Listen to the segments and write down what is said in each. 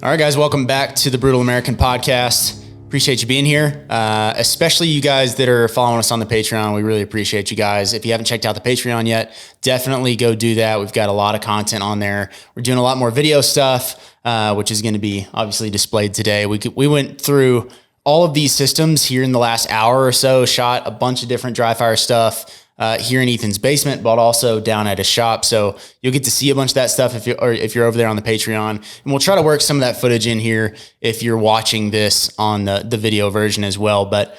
All right, guys, welcome back to the Brutal American Podcast. Appreciate you being here, especially you guys that are following us on the Patreon. We really appreciate you guys. If you haven't checked out the Patreon yet, definitely go do that. We've got a lot of content on there. We're doing a lot more video stuff, which is going to be obviously displayed today. We went through all of these systems here in the last hour or so, shot a bunch of different dry fire stuff here in Ethan's basement, but also down at his shop. So you'll get to see a bunch of that stuff if you're over there on the Patreon. And we'll try to work some of that footage in here if you're watching this on the video version as well. But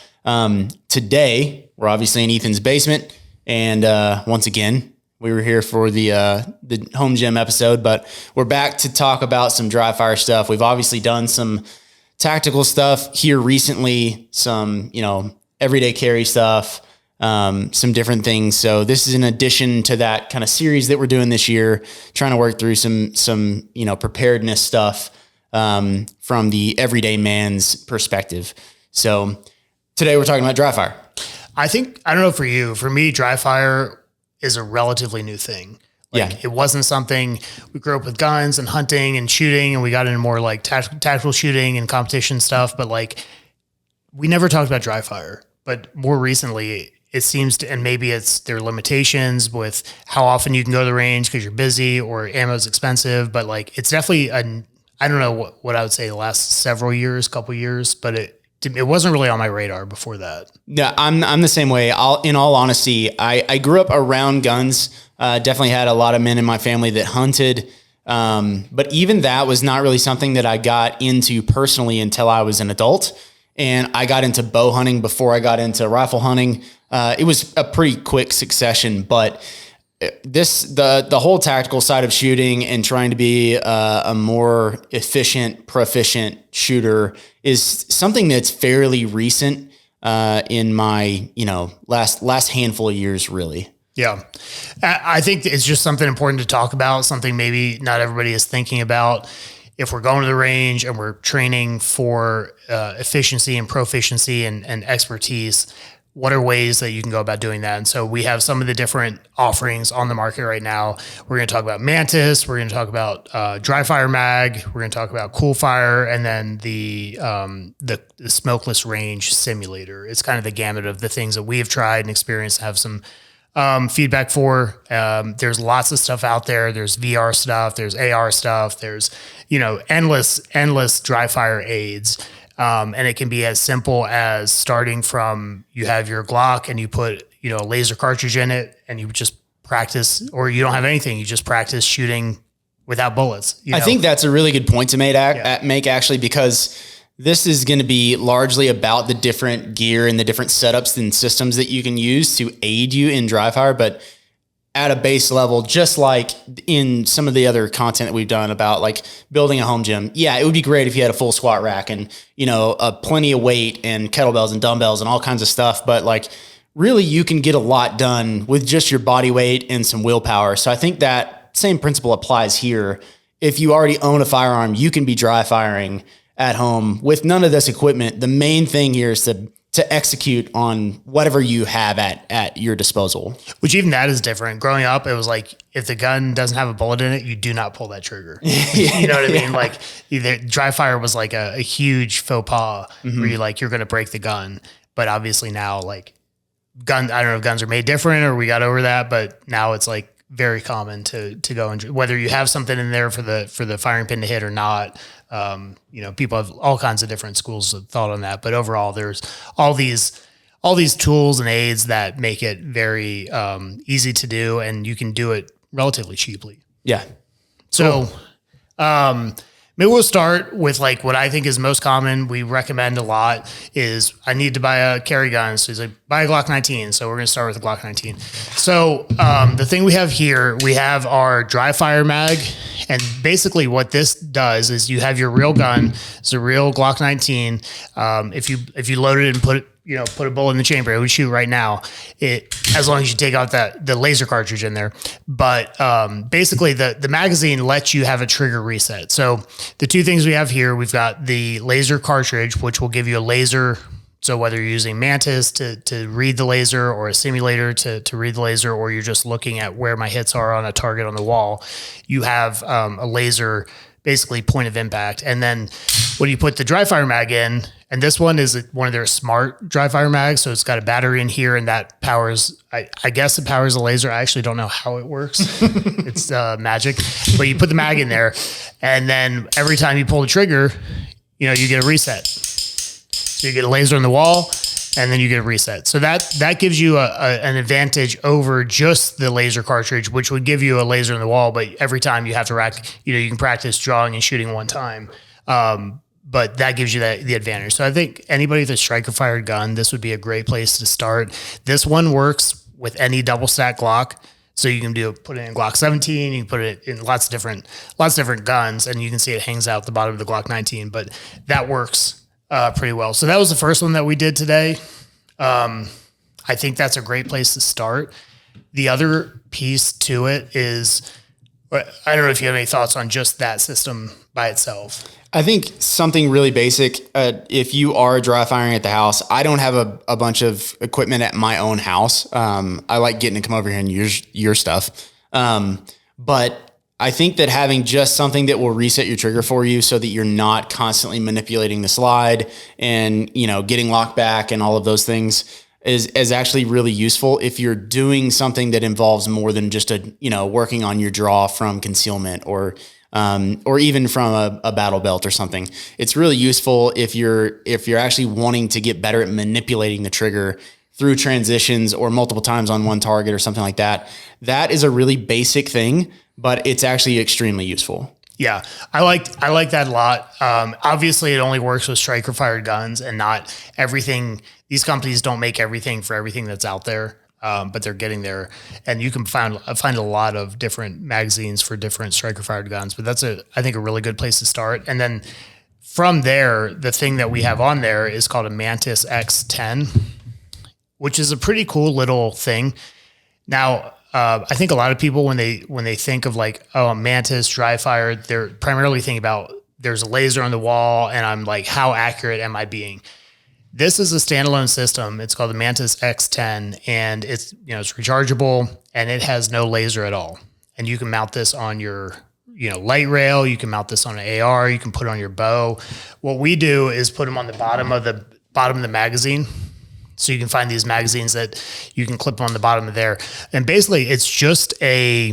today, we're obviously in Ethan's basement. And once again, we were here for the home gym episode, but we're back to talk about some dry fire stuff. We've obviously done some tactical stuff here recently, some, everyday carry stuff, some different things. So this is in addition to that kind of series that we're doing this year, trying to work through some preparedness stuff, from the everyday man's perspective. So today we're talking about dry fire. I don't know for you, for me, dry fire is a relatively new thing. It wasn't something we grew up with guns and hunting and shooting, and we got into more like tactical shooting and competition stuff. But we never talked about dry fire, but more recently it seems to, and maybe it's their limitations with how often you can go to the range because you're busy or ammo is expensive. But it's definitely I don't know what I would say the last several years, couple years, but it wasn't really on my radar before that. Yeah, I'm the same way. In all honesty, I grew up around guns. Definitely had a lot of men in my family that hunted. But even that was not really something that I got into personally until I was an adult. And I got into bow hunting before I got into rifle hunting. It was a pretty quick succession, but the whole tactical side of shooting and trying to be a more efficient, proficient shooter is something that's fairly recent in my last handful of years, really. Yeah, I think it's just something important to talk about, something maybe not everybody is thinking about. If we're going to the range and we're training for efficiency and proficiency and expertise, what are ways that you can go about doing that? And so we have some of the different offerings on the market right now. We're going to talk about Mantis. We're going to talk about dry fire mag. We're going to talk about cool fire, and then the smokeless range simulator. It's kind of the gamut of the things that we've tried and experienced, have some feedback for. There's lots of stuff out there. There's VR stuff. There's AR stuff. There's, endless dry fire aids. And it can be as simple as starting from, you have your Glock and you put, a laser cartridge in it and you just practice, or you don't have anything. You just practice shooting without bullets. I think that's a really good point to make actually, because this is going to be largely about the different gear and the different setups and systems that you can use to aid you in dry fire. But at a base level, just like in some of the other content that we've done about building a home gym. Yeah, it would be great if you had a full squat rack and, plenty of weight and kettlebells and dumbbells and all kinds of stuff. But really you can get a lot done with just your body weight and some willpower. So I think that same principle applies here. If you already own a firearm, you can be dry firing at home with none of this equipment. The main thing here is to execute on whatever you have at your disposal. Which even that is different. Growing up, it was if the gun doesn't have a bullet in it, you do not pull that trigger. You know what I mean? Either dry fire was a huge faux pas where you're going to break the gun. But obviously now I don't know if guns are made different or we got over that, but now it's very common to go and, whether you have something in there for the firing pin to hit or not. People have all kinds of different schools of thought on that, but overall there's all these tools and aids that make it very easy to do, and you can do it relatively cheaply. Yeah. So, maybe we'll start with what I think is most common. We recommend a lot is I need to buy a carry gun. So he's buy a Glock 19. So we're going to start with the Glock 19. So, the thing we have here, we have our dry fire mag. And basically what this does is you have your real gun. It's a real Glock 19. If you load it and put a bullet in the chamber, it would shoot right now. As long as you take out the laser cartridge in there. But basically the magazine lets you have a trigger reset. So the two things we have here, we've got the laser cartridge, which will give you a laser. So whether you're using Mantis to read the laser or a simulator to read the laser, or you're just looking at where my hits are on a target on the wall, you have a laser basically point of impact. And then when you put the dry fire mag in, and this one is one of their smart dry fire mags. So it's got a battery in here and that powers, I guess it powers a laser. I actually don't know how it works. It's magic, but you put the mag in there and then every time you pull the trigger, you get a reset. So you get a laser on the wall and then you get a reset. So that gives you an advantage over just the laser cartridge, which would give you a laser in the wall. But every time you have to rack, you can practice drawing and shooting one time. But that gives you the advantage. So I think anybody with a striker fired gun, this would be a great place to start. This one works with any double stack Glock. So you can put it in Glock 17, you can put it in lots of different guns, and you can see it hangs out the bottom of the Glock 19, but that works pretty well. So that was the first one that we did today. I think that's a great place to start. The other piece to it is, I don't know if you have any thoughts on just that system by itself. I think something really basic, if you are dry firing at the house, I don't have a bunch of equipment at my own house. I like getting to come over here and use your stuff. But I think that having just something that will reset your trigger for you so that you're not constantly manipulating the slide and, getting locked back and all of those things is actually really useful if you're doing something that involves more than just working on your draw from concealment or even from a battle belt or something. It's really useful if you're actually wanting to get better at manipulating the trigger through transitions or multiple times on one target or something like that. That is a really basic thing, but it's actually extremely useful. Yeah, I like that a lot. Obviously, it only works with striker fired guns and not everything. These companies don't make everything for everything that's out there. But they're getting there, and you can find a lot of different magazines for different striker fired guns. But that's I think a really good place to start. And then from there, the thing that we have on there is called a Mantis X10, which is a pretty cool little thing. Now, I think a lot of people when they think of like, oh, Mantis dry fire, they're primarily thinking about there's a laser on the wall, and I'm like, how accurate am I being? This is a standalone system. It's called the Mantis X10, and it's it's rechargeable, and it has no laser at all. And you can mount this on your light rail. You can mount this on an AR. You can put it on your bow. What we do is put them on the bottom of the magazine. So you can find these magazines that you can clip on the bottom of there, and basically it's just a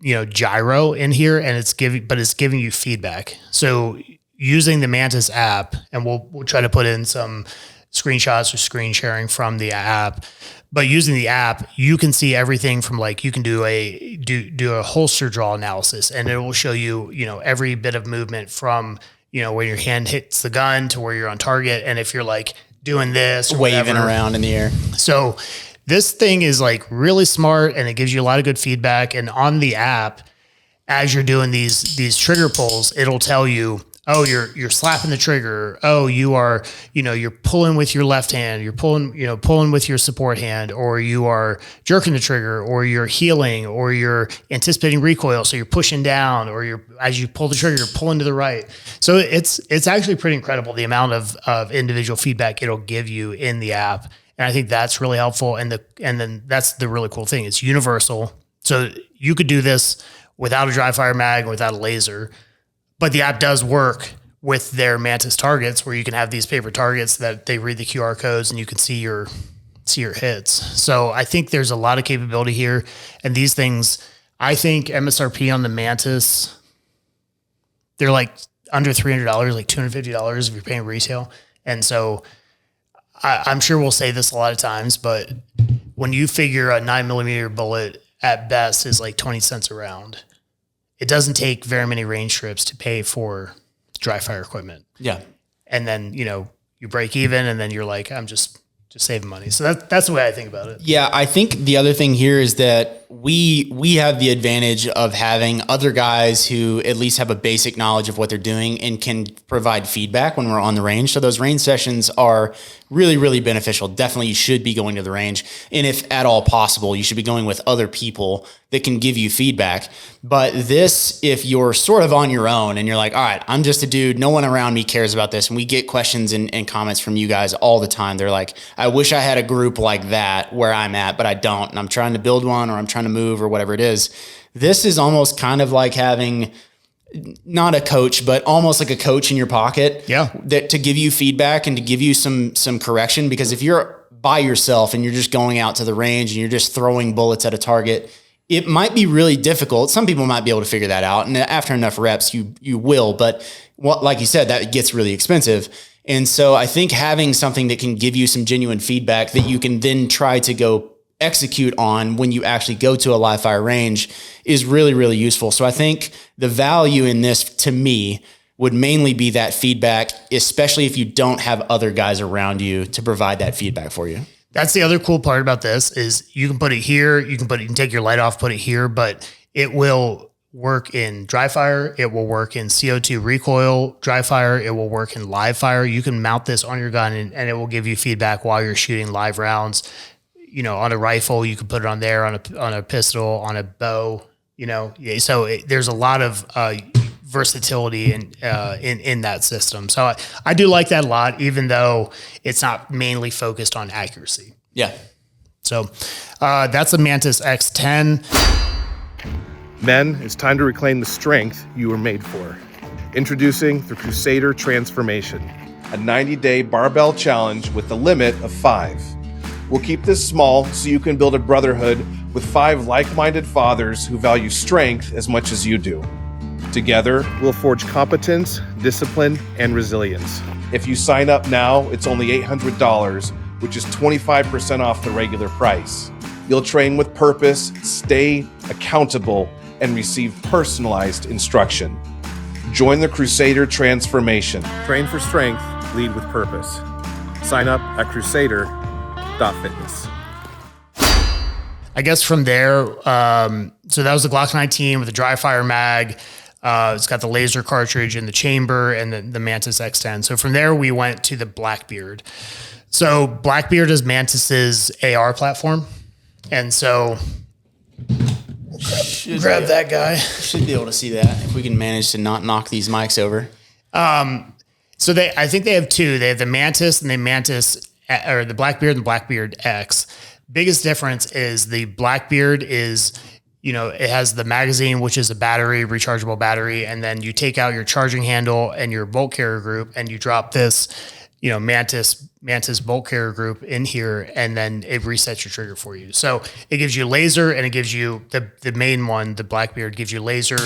gyro in here, and it's giving you feedback. So using the Mantis app, and we'll try to put in some screenshots or screen sharing from the app, but using the app, you can see everything from like, you can do a holster draw analysis, and it will show you, every bit of movement from, where your hand hits the gun to where you're on target. And if you're like doing this, or waving whatever, around in the air. So this thing is like really smart, and it gives you a lot of good feedback. And on the app, as you're doing these trigger pulls, it'll tell you, oh, you're slapping the trigger. Oh, you are, you're pulling with your left hand. You're pulling with your support hand, or you are jerking the trigger, or you're healing, or you're anticipating recoil. So you're pushing down, or as you pull the trigger, you're pulling to the right. So it's actually pretty incredible the amount of individual feedback it'll give you in the app. And I think that's really helpful. And then that's the really cool thing. It's universal. So you could do this without a dry fire mag, without a laser. But the app does work with their Mantis targets, where you can have these paper targets that they read the QR codes and you can see your hits. So I think there's a lot of capability here. And these things, I think MSRP on the Mantis, they're like under $300, like $250 if you're paying retail. And so I'm sure we'll say this a lot of times, but when you figure a 9mm bullet at best is like 20 cents a round, it doesn't take very many range trips to pay for dry fire equipment. Yeah. And then, you break even, and then you're like, I'm just saving money. So that's the way I think about it. Yeah. I think the other thing here is that we have the advantage of having other guys who at least have a basic knowledge of what they're doing and can provide feedback when we're on the range. So those range sessions are really, really beneficial. Definitely you should be going to the range. And if at all possible, you should be going with other people that can give you feedback. But this, if you're sort of on your own and you're like, all right, I'm just a dude, no one around me cares about this. And we get questions and comments from you guys all the time. They're like, I wish I had a group like that where I'm at, but I don't. And I'm trying to build one, or I'm trying to move, or whatever it is. This is almost kind of like having not a coach, but almost like a coach in your pocket. Yeah. That to give you feedback and to give you some correction. Because if you're by yourself and you're just going out to the range and you're just throwing bullets at a target, it might be really difficult. Some people might be able to figure that out. And after enough reps, you will. But like you said, that gets really expensive. And so I think having something that can give you some genuine feedback that you can then try to go execute on when you actually go to a live fire range is really, really useful. So I think the value in this to me would mainly be that feedback, especially if you don't have other guys around you to provide that feedback for you. That's the other cool part about this is you can put it here, you can take your light off, put it here, but it will work in dry fire. It will work in CO2 recoil dry fire. It will work in live fire. You can mount this on your gun and it will give you feedback while you're shooting live rounds. On a rifle, you can put it on there, on a pistol, on a bow, so there's a lot of versatility in that system. So I do like that a lot, even though it's not mainly focused on accuracy. Yeah. So that's a Mantis X10. Men, it's time to reclaim the strength you were made for. Introducing the Crusader Transformation, a 90-day barbell challenge with a limit of 5. We'll keep this small so you can build a brotherhood with 5 like-minded fathers who value strength as much as you do. Together, we'll forge competence, discipline, and resilience. If you sign up now, it's only $800, which is 25% off the regular price. You'll train with purpose, stay accountable, and receive personalized instruction. Join the Crusader Transformation. Train for strength, lead with purpose. Sign up at crusader.fitness. I guess from there, so that was the Glock 19 with the dry fire mag. It's got the laser cartridge in the chamber and the Mantis X10. So from there, we went to the Blackbeard. So Blackbeard is Mantis's AR platform. And so grab that guy. Should be able to see that if we can manage to not knock these mics over. So I think they have two. They have the Mantis and the Blackbeard and the Blackbeard X. Biggest difference is the Blackbeard is, it has the magazine, which is a battery, rechargeable battery. And then you take out your charging handle and your bolt carrier group and you drop this, Mantis bolt carrier group in here, and then it resets your trigger for you. So it gives you laser and it gives you the main one, the Blackbeard gives you laser,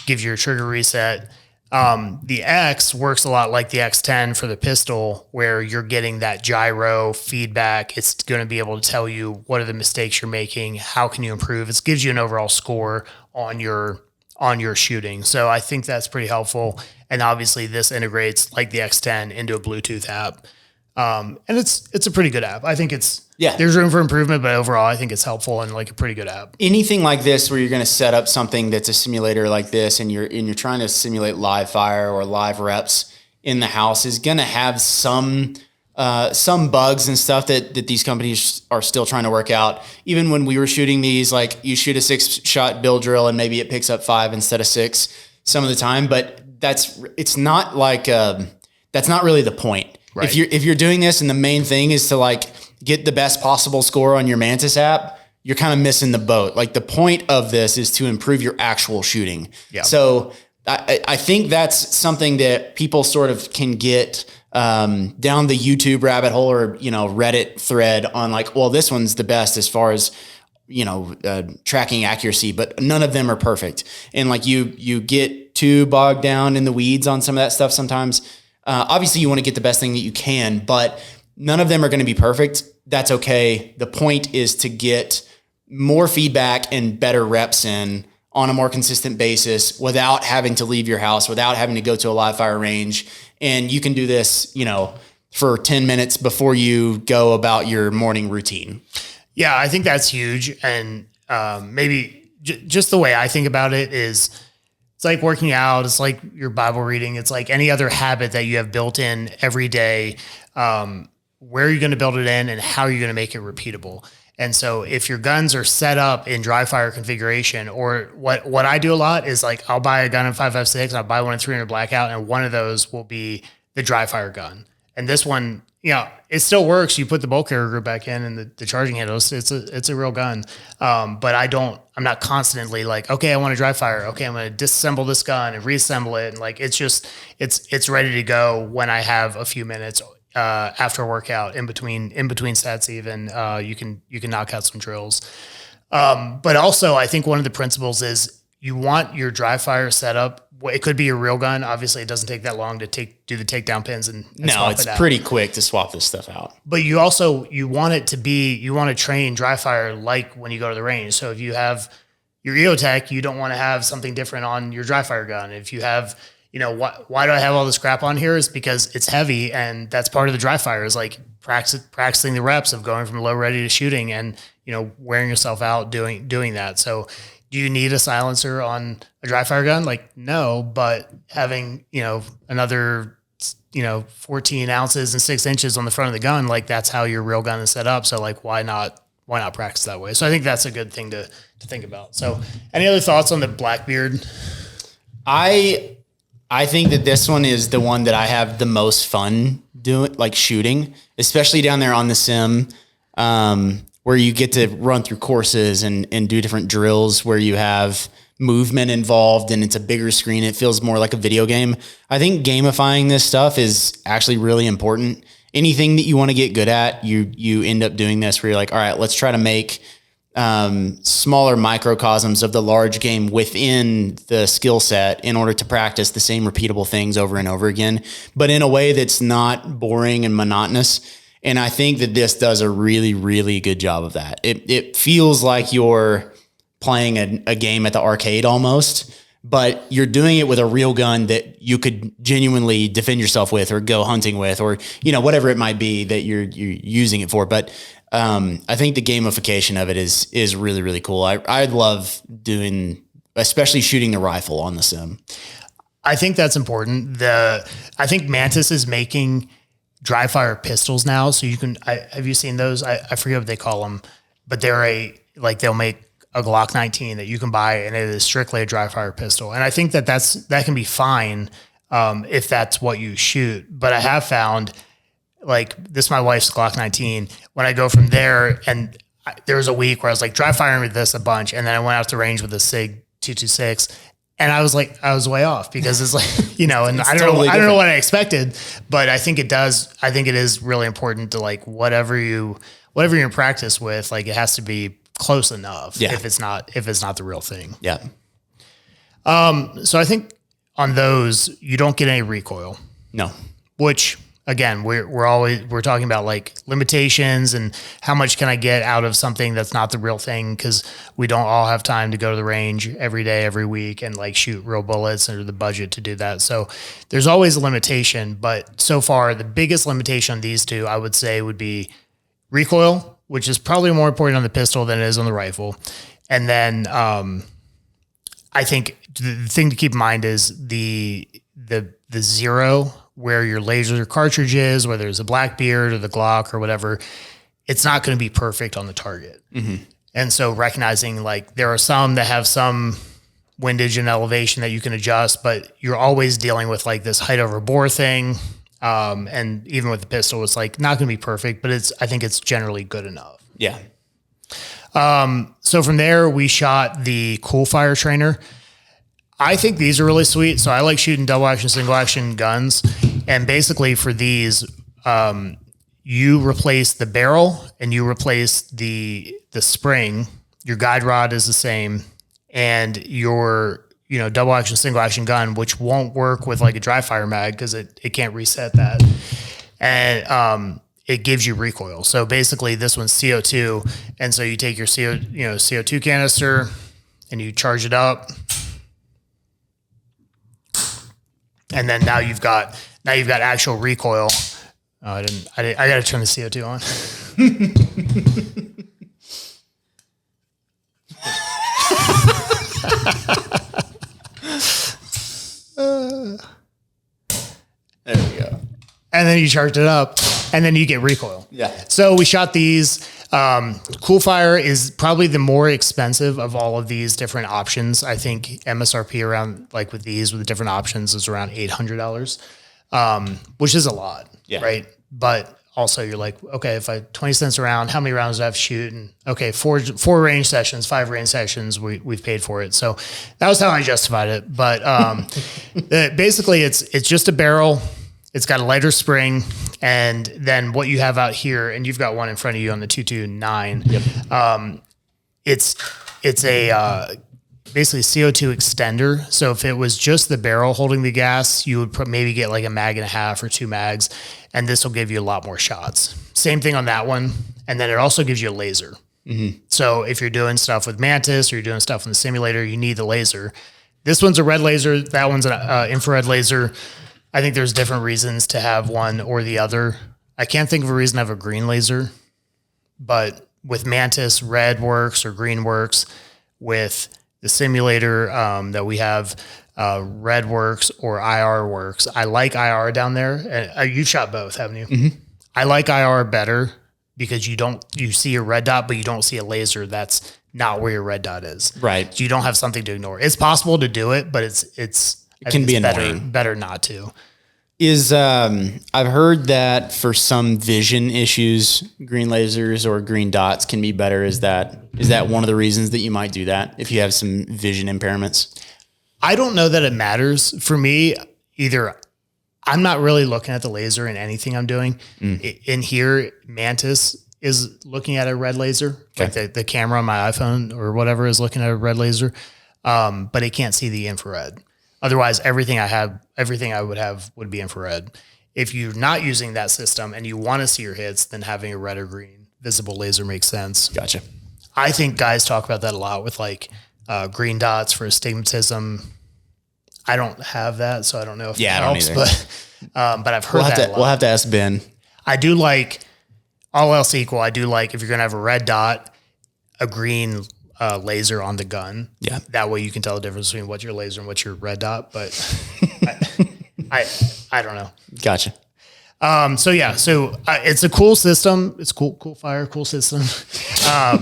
gives you your trigger reset. The X works a lot like the X10 for the pistol, where you're getting that gyro feedback. It's going to be able to tell you what are the mistakes you're making, how can you improve. It gives you an overall score on your shooting. So I think that's pretty helpful. And obviously this integrates like the X10 into a Bluetooth app. And it's a pretty good app. I think there's room for improvement, but overall I think it's helpful and like a pretty good app. Anything like this where you're going to set up something that's a simulator like this and you're trying to simulate live fire or live reps in the house is going to have some bugs and stuff that these companies are still trying to work out. Even when we were shooting these, like you shoot a 6-shot bill drill and maybe it picks up 5 instead of 6 some of the time, but that's not really the point. Right. If you're doing this and the main thing is to like get the best possible score on your Mantis app, you're kind of missing the boat. Like the point of this is to improve your actual shooting. Yeah. So I think that's something that people sort of can get down the YouTube rabbit hole or, Reddit thread on like, well, this one's the best as far as, tracking accuracy, but none of them are perfect. And like you get too bogged down in the weeds on some of that stuff sometimes. Obviously you want to get the best thing that you can, but none of them are going to be perfect. That's okay. The point is to get more feedback and better reps in on a more consistent basis without having to leave your house, without having to go to a live fire range. And you can do this, for 10 minutes before you go about your morning routine. Yeah, I think that's huge. And maybe just the way I think about it is it's like working out. It's like your Bible reading. It's like any other habit that you have built in every day. Where are you going to build it in and how are you going to make it repeatable? And so if your guns are set up in dry fire configuration, or what I do a lot is like, I'll buy a gun in 5.56, I'll buy one in 300 blackout, and one of those will be the dry fire gun. And this one it still works. You put the bolt carrier group back in and the charging handle, it's a real gun. But I'm not constantly like, okay, I want to dry fire. Okay, I'm going to disassemble this gun and reassemble it. And like, it's ready to go when I have a few minutes after a workout in between sets. Even you can knock out some drills. But also I think one of the principles is you want your dry fire setup. It could be a real gun. Obviously, it doesn't take that long to do the takedown pins and no, it's pretty quick to swap this stuff out. But you want to train dry fire like when you go to the range. So if you have your EOTech, you don't want to have something different on your dry fire gun. If you have, why do I have all this crap on here? Is because it's heavy, and that's part of the dry fire is like practicing the reps of going from low ready to shooting, and wearing yourself out doing that. So do you need a silencer on a dry fire gun? Like, no, but having, another, 14 ounces and 6 inches on the front of the gun, like that's how your real gun is set up. So like, why not practice that way? So I think that's a good thing to think about. So any other thoughts on the Blackbeard? I think that this one is the one that I have the most fun doing, like shooting, especially down there on the sim. Where you get to run through courses and do different drills where you have movement involved and it's a bigger screen. It feels more like a video game. I think gamifying this stuff is actually really important. Anything that you want to get good at, you end up doing this where you're like, all right, let's try to make smaller microcosms of the large game within the skill set in order to practice the same repeatable things over and over again, but in a way that's not boring and monotonous. And I think that this does a really, really good job of that. It feels like you're playing a game at the arcade almost, but you're doing it with a real gun that you could genuinely defend yourself with or go hunting with, or, whatever it might be that you're using it for. But I think the gamification of it is really, really cool. I love doing, especially shooting the rifle on the sim. I think that's important. I think Mantis is making dry fire pistols now. So you can, have you seen those? I forget what they call them, but they'll make a Glock 19 that you can buy, and it is strictly a dry fire pistol. And I think that can be fine if that's what you shoot. But I have found, like, this is my wife's Glock 19. When I go from there, and there was a week where I was like dry firing with this a bunch, and then I went out to range with a SIG 226. And I was way off because it's like, and I don't know what I expected, but I think it is really important to, like, whatever you're in practice with, like, it has to be close enough if it's not the real thing. Yeah. So I think on those, you don't get any recoil. No. Which, again, we're talking about like limitations and how much can I get out of something that's not the real thing, because we don't all have time to go to the range every day, every week, and like shoot real bullets or the budget to do that. So there's always a limitation, but so far the biggest limitation on these two, I would say, would be recoil, which is probably more important on the pistol than it is on the rifle. And then I think the thing to keep in mind is the zero, where your laser cartridge is, whether it's a Blackbeard or the Glock or whatever, it's not going to be perfect on the target. Mm-hmm. And so recognizing, like, there are some that have some windage and elevation that you can adjust, but you're always dealing with like this height over bore thing. And even with the pistol, it's like not going to be perfect, but I think it's generally good enough. Yeah. So from there, we shot the Cool Fire Trainer. I think these are really sweet. So I like shooting double action, single action guns. And basically for these, you replace the barrel and you replace the spring. Your guide rod is the same, and your, double action, single action gun, which won't work with like a dry fire mag because it can't reset that. And, it gives you recoil. So basically this one's CO2. And so you take your CO2 canister and you charge it up. And then now you've got actual recoil. Oh, I got to turn the CO2 on. There we go. And then you charge it up, and then you get recoil. Yeah. So we shot these. Cool Fire is probably the more expensive of all of these different options. I think MSRP around, like with these, with the different options, is around $800, which is a lot, right? But also you're like, okay, if I 20 cents a round, how many rounds do I have to shoot? And okay, four range sessions, 5 range sessions, we've paid for it. So that was how I justified it. But basically it's just a barrel. It's got a lighter spring, and then what you have out here, and you've got one in front of you on the 229. Yep. It's a basically CO2 extender. So if it was just the barrel holding the gas, you would maybe get like a mag and a half or 2 mags, and this will give you a lot more shots. Same thing on that one, and then it also gives you a laser. So if you're doing stuff with Mantis or you're doing stuff in the simulator, you need the laser. This one's a red laser. That one's an infrared laser. I think there's different reasons to have one or the other. I can't think of a reason to have a green laser, but with Mantis, red works or green works. With the simulator that we have, red works or IR works. I like IR down there. And you shot both, haven't you? Mm-hmm. I like IR better because you see a red dot, but you don't see a laser. That's not where your red dot is. Right. So you don't have something to ignore. It's possible to do it, but it can be annoying. Better not to. I've heard that for some vision issues, green lasers or green dots can be better. Is that one of the reasons that you might do that if you have some vision impairments? I don't know that it matters. For me, either I'm not really looking at the laser in anything I'm doing. In here, Mantis is looking at a red laser. Okay. Like the camera on my iPhone or whatever is looking at a red laser, but it can't see the infrared. Otherwise, everything I would have would be infrared. If you're not using that system and you want to see your hits, then having a red or green visible laser makes sense. Gotcha. I think guys talk about that a lot with like green dots for astigmatism. I don't have that, so I don't know if it helps, but I've heard that a lot. We'll have to ask Ben. I do like, all else equal, I do like if you're going to have a red dot, a green laser on the gun. Yeah. That way you can tell the difference between what's your laser and what's your red dot. But I don't know. Gotcha. So it's a cool system. It's cool fire, cool system.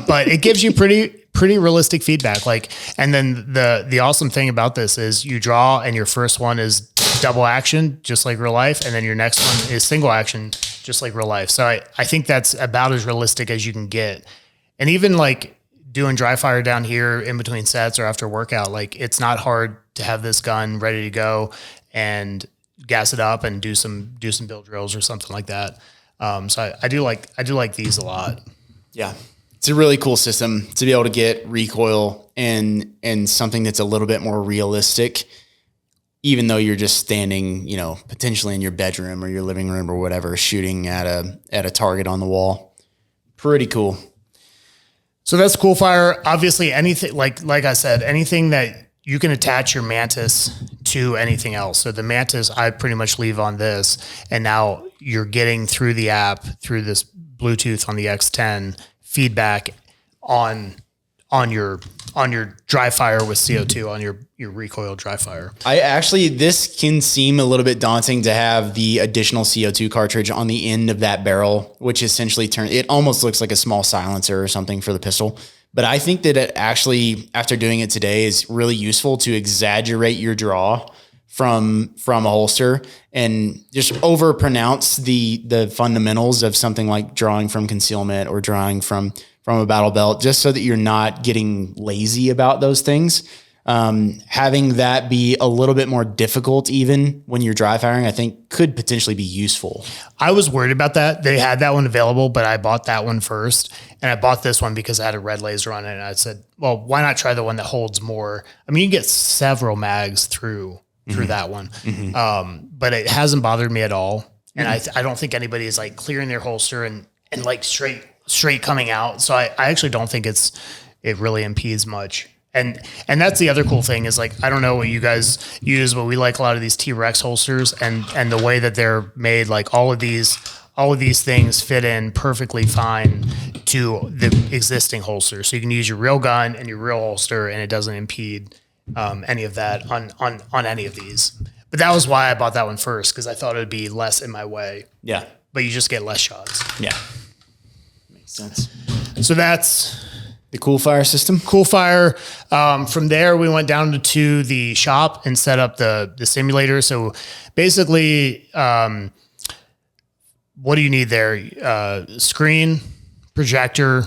But it gives you pretty realistic feedback. Like, and then the awesome thing about this is you draw and your first one is double action, just like real life. And then your next one is single action, just like real life. So I think that's about as realistic as you can get. And even like doing dry fire down here in between sets or after workout, like it's not hard to have this gun ready to go and gas it up and do some build drills or something like that. So I do like these a lot. Yeah. It's a really cool system to be able to get recoil and something that's a little bit more realistic, even though you're just standing, potentially in your bedroom or your living room or whatever, shooting at a target on the wall. Pretty cool. So that's cool fire. Obviously anything like I said, anything that you can attach your Mantis to anything else. So the Mantis, I pretty much leave on this, and now you're getting through the app, through this Bluetooth on the X10 feedback on your dry fire with CO2 on your recoil dry fire. This can seem a little bit daunting to have the additional CO2 cartridge on the end of that barrel, which essentially it almost looks like a small silencer or something for the pistol. But I think that it actually, after doing it today, is really useful to exaggerate your draw from a holster and just over pronounce the fundamentals of something like drawing from concealment or drawing from a battle belt, just so that you're not getting lazy about those things. Having that be a little bit more difficult, even when you're dry firing, I think could potentially be useful. I was worried about that. They had that one available, but I bought that one first, and I bought this one because I had a red laser on it. And I said, well, why not try the one that holds more? I mean, you can get several mags through that one. Mm-hmm. But it hasn't bothered me at all. And I don't think anybody is like clearing their holster and like straight coming out. So I actually don't think it really impedes much. And that's the other cool thing is like, I don't know what you guys use, but we like a lot of these T-Rex holsters and the way that they're made, like all of these things fit in perfectly fine to the existing holster. So you can use your real gun and your real holster and it doesn't impede any of that on any of these. But that was why I bought that one first, because I thought it would be less in my way. Yeah. But you just get less shots. Yeah. Makes sense. So that's the Cool Fire system. Cool Fire. From there, we went down to the shop and set up the simulator. So basically, what do you need there? Screen, projector.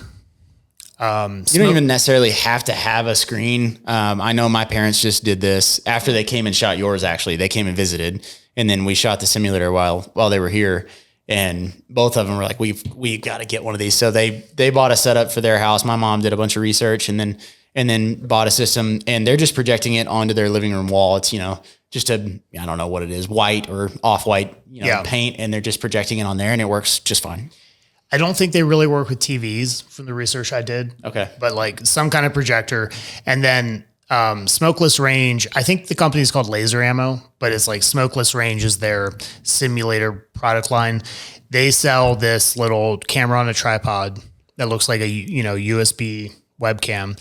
You don't even necessarily have to have a screen. I know my parents just did this after they came and shot yours. Actually, they came and visited, and then we shot the simulator while they were here. And both of them were like, we've got to get one of these. So they bought a setup for their house. My mom did a bunch of research and then bought a system, and they're just projecting it onto their living room wall. It's, just I don't know what it is, white or off-white, paint. And they're just projecting it on there, and it works just fine. I don't think they really work with TVs from the research I did. Okay. But like some kind of projector. And then smokeless range, I think the company is called Laser Ammo, but it's like smokeless range is their simulator product line. They sell this little camera on a tripod that looks like a USB webcam,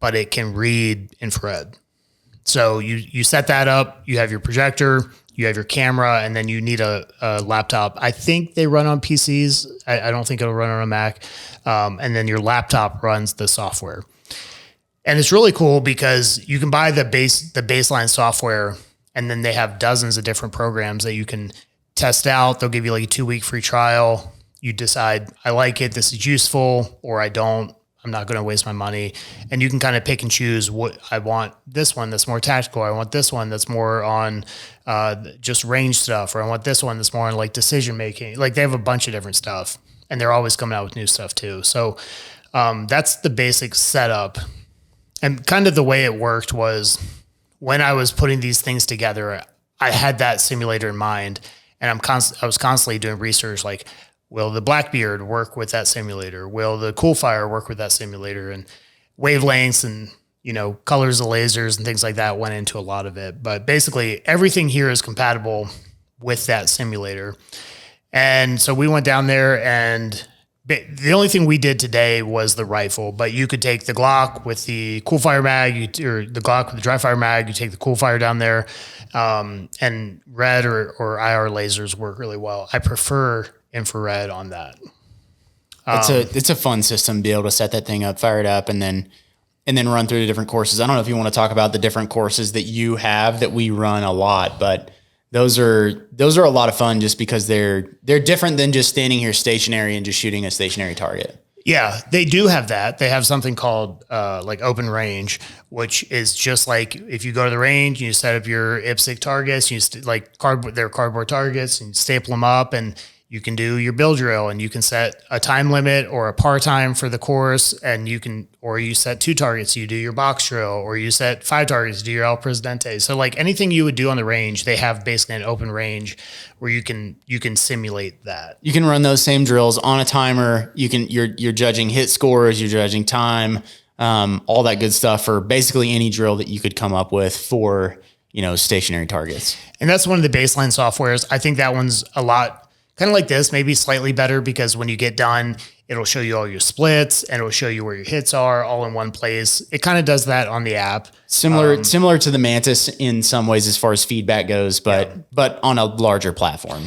but it can read infrared. So you set that up, you have your projector, you have your camera, and then you need a laptop. I think they run on PCs. I don't think it'll run on a Mac. And then your laptop runs the software. And it's really cool because you can buy the baseline software, and then they have dozens of different programs that you can test out. They'll give you like a 2-week free trial. You decide, I like it, this is useful, or I don't. I'm not going to waste my money. And you can kind of pick and choose what I want. This one that's more tactical. I want this one that's more on just range stuff, or I want this one that's more on like decision making. Like they have a bunch of different stuff, and they're always coming out with new stuff too. So that's the basic setup. And kind of the way it worked was when I was putting these things together, I had that simulator in mind, and I was constantly doing research like, will the Blackbeard work with that simulator? Will the Coolfire work with that simulator? And wavelengths and, colors of lasers and things like that went into a lot of it. But basically everything here is compatible with that simulator. And so we went down there, and the only thing we did today was the rifle, but you could take the Glock with the Coolfire mag, or the Glock with the dry fire mag, you take the Coolfire down there, and red or IR lasers work really well. I prefer infrared on that. It's a fun system to be able to set that thing up, fire it up, and then run through the different courses. I don't know if you want to talk about the different courses that you have that we run a lot, but those are a lot of fun just because they're different than just standing here stationary and just shooting a stationary target. Yeah, they do have that. They have something called like open range, which is just like if you go to the range, you set up your IPSC targets, they're cardboard targets, and you staple them up, and you can do your build drill, and you can set a time limit or a par time for the course, and you set 2 targets, you do your box drill, or you set 5 targets, do your El Presidente. So like anything you would do on the range, they have basically an open range where you can simulate that. You can run those same drills on a timer. You're judging hit scores, you're judging time, all that good stuff for basically any drill that you could come up with for, stationary targets. And that's one of the baseline softwares. I think that one's a lot kind of like this, maybe slightly better, because when you get done, it'll show you all your splits, and it'll show you where your hits are all in one place. It kind of does that on the app. Similar to the Mantis in some ways as far as feedback goes, but on a larger platform.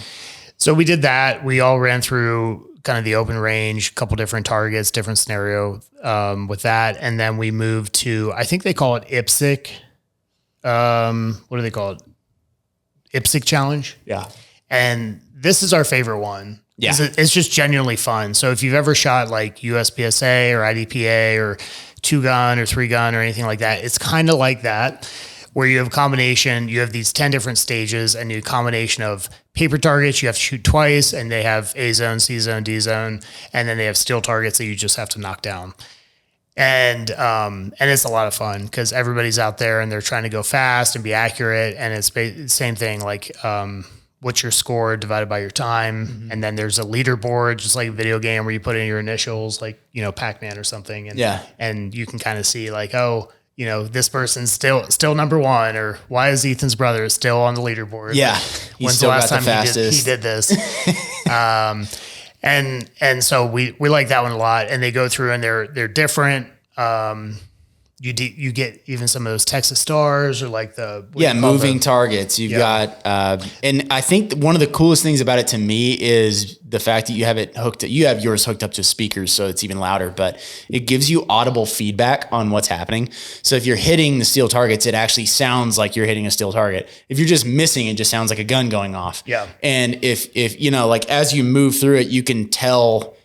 So we did that. We all ran through kind of the open range, a couple different targets, different scenario with that. And then we moved to, I think they call it IPSC. What do they call it? IPSC Challenge. Yeah. And this is our favorite one. Yeah. It's just genuinely fun. So if you've ever shot like USPSA or IDPA or 2-gun or 3-gun or anything like that, it's kind of like that, where you have a combination, you have these 10 different stages, and a combination of paper targets you have to shoot twice, and they have A zone, C zone, D zone, and then they have steel targets that you just have to knock down. And it's a lot of fun because everybody's out there and they're trying to go fast and be accurate. And it's the same thing, like, what's your score divided by your time. Mm-hmm. And then there's a leaderboard, just like a video game where you put in your initials, like, Pac-Man or something. And you can kind of see like, oh, this person's still number one, or why is Ethan's brother still on the leaderboard? Yeah. When's the last time he did this? And so we like that one a lot, and they go through and they're different. You get even some of those Texas Stars or like moving targets. You've got, and I think one of the coolest things about it to me is the fact that you have it hooked. You have yours hooked up to speakers, so it's even louder. But it gives you audible feedback on what's happening. So if you're hitting the steel targets, it actually sounds like you're hitting a steel target. If you're just missing, it just sounds like a gun going off. Yeah. And if like as you move through it, you can tell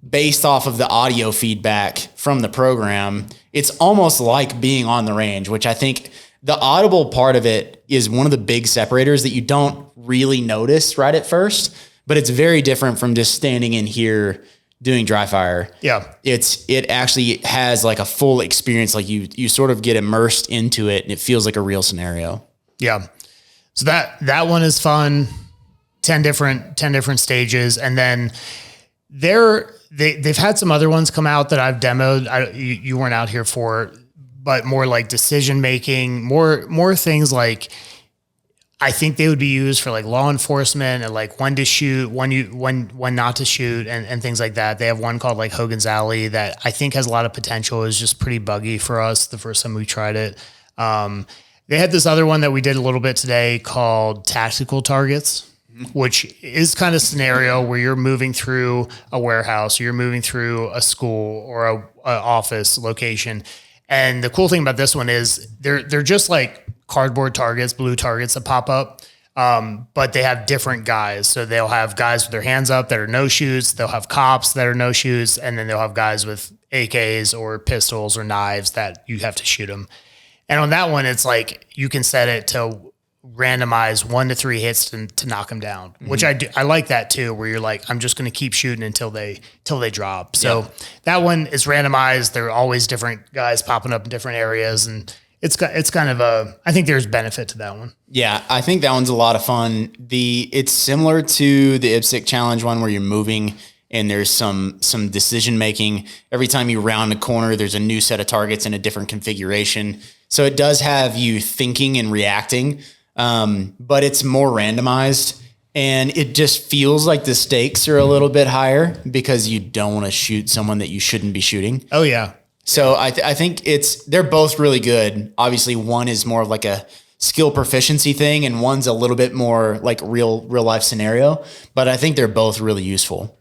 based off of the audio feedback from the program, it's almost like being on the range, which I think the audible part of it is one of the big separators that you don't really notice right at first, but it's very different from just standing in here doing dry fire. Yeah. It actually has like a full experience. Like you sort of get immersed into it and it feels like a real scenario. Yeah. So that one is fun. 10 different stages. And then they've had some other ones come out that I've demoed. You weren't out here for, but more like decision making, more things like I think they would be used for like law enforcement and like when to shoot, when not to shoot and things like that. They have one called like Hogan's Alley that I think has a lot of potential. It was just pretty buggy for us the first time we tried it. They had this other one that we did a little bit today called Tactical Targets, which is kind of scenario where you're moving through a warehouse, or you're moving through a school or a office location. And the cool thing about this one is they're just like cardboard targets, blue targets that pop up. But they have different guys. So they'll have guys with their hands up that are no shoots. They'll have cops that are no shoots. And then they'll have guys with AKs or pistols or knives that you have to shoot them. And on that one, it's like you can set it to randomize 1 to 3 hits to knock them down, which I do. I like that too, where you're like, I'm just going to keep shooting until they drop. So that one is randomized. There are always different guys popping up in different areas, and it's kind of I think there's benefit to that one. Yeah, I think that one's a lot of fun. It's similar to the IPSC challenge one where you're moving and there's some decision making. Every time you round a corner, there's a new set of targets in a different configuration. So it does have you thinking and reacting, but it's more randomized, and it just feels like the stakes are a little bit higher because you don't want to shoot someone that you shouldn't be shooting. Oh yeah. So I think they're both really good. Obviously, one is more of like a skill proficiency thing, and one's a little bit more like real life scenario. But I think they're both really useful.